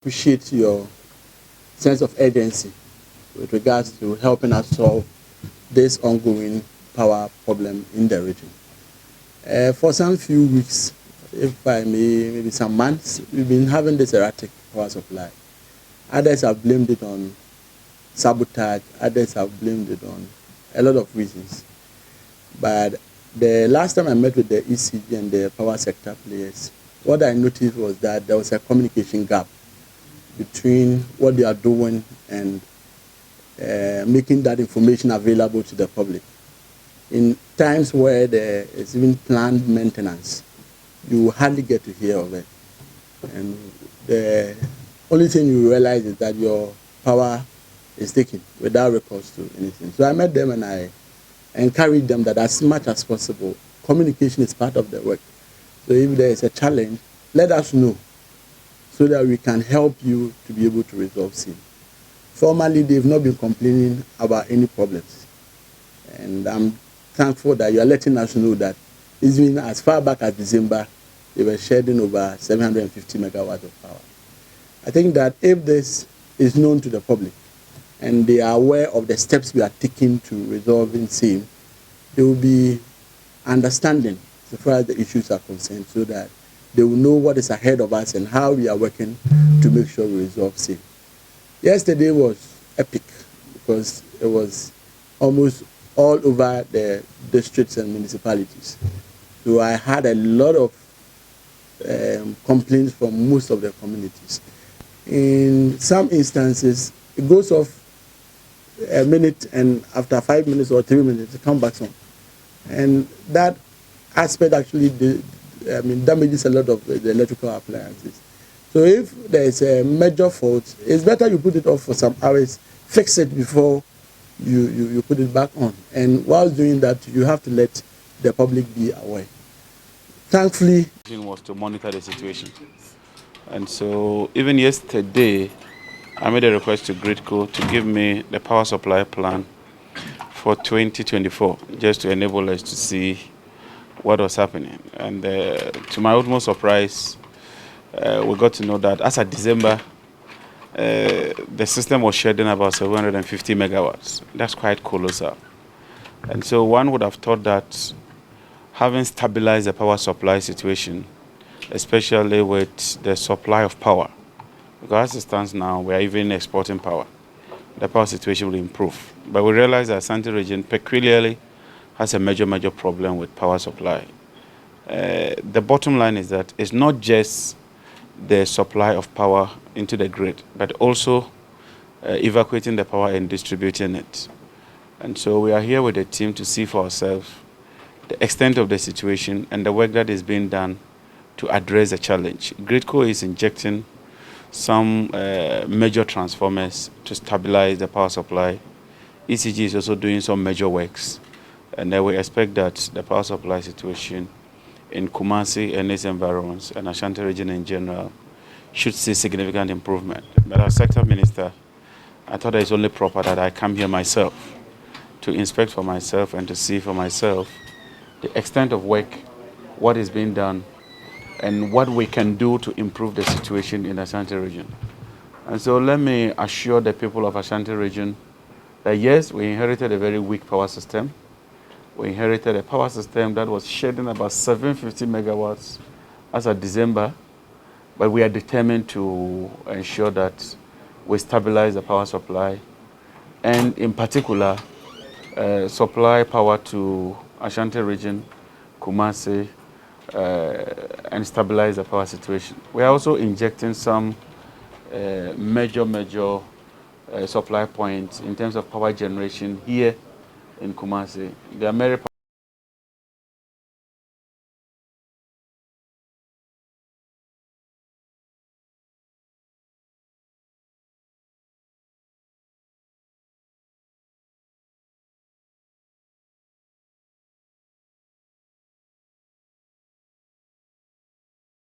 Appreciate your sense of urgency with regards to helping us solve this ongoing power problem in the region. For some few weeks, if I may, maybe some months, we've been having this erratic power supply. Others have blamed it on sabotage, others have blamed it on a lot of reasons. But the last time I met with the ECG and the power sector players, what I noticed was that there was a communication gap between what they are doing and making that information available to the public. In times where there is even planned maintenance, you hardly get to hear of it. And the only thing you realize is that your power is taken without recourse to anything. So I met them and I encouraged them that as much as possible, communication is part of the work. So if there is a challenge, let us know so that we can help you to be able to resolve it. Formally, they've not been complaining about any problems. And I'm thankful that you are letting us know that even as far back as December, they were shedding over 750 megawatts of power. I think that if this is known to the public and they are aware of the steps we are taking to resolving same, they will be understanding as far as the issues are concerned so that they will know what is ahead of us and how we are working to make sure we resolve same. Yesterday was epic because it was almost all over the districts and municipalities. So I had a lot of complaints from most of the communities. In some instances, it goes off a minute and after 5 minutes or 3 minutes, it comes back on. And that aspect actually damages a lot of the electrical appliances. So if there is a major fault, it's better you put it off for some hours, fix it before you put it back on. And while doing that, you have to let the public be aware. Thankfully, was to monitor the situation. And so even yesterday, I made a request to Gridco to give me the power supply plan for 2024, just to enable us to see what was happening. And to my utmost surprise, we got to know that as of December, the system was shedding about 750 megawatts. That's quite colossal. And so one would have thought that having stabilized the power supply situation, especially with the supply of power, because as it stands now, we are even exporting power, the power situation will improve. But we realize that Ashanti region peculiarly has a major problem with power supply. The bottom line is that it's not just the supply of power into the grid, but also evacuating the power and distributing it. And so we are here with the team to see for ourselves the extent of the situation and the work that is being done to address the challenge. Gridco is injecting some major transformers to stabilize the power supply. ECG is also doing some major works. And then we expect that the power supply situation in Kumasi and its environs and Ashanti region in general should see significant improvement. But as sector minister, I thought it's only proper that I come here myself to inspect for myself and to see for myself the extent of work, what is being done, and what we can do to improve the situation in the Ashanti region. And so let me assure the people of Ashanti region that yes, we inherited a very weak power system. We inherited a power system that was shedding about 750 megawatts as of December, but we are determined to ensure that we stabilize the power supply and in particular supply power to Ashanti region, Kumasi, and stabilize the power situation. We are also injecting some major supply points in terms of power generation here in Kumasi. There are many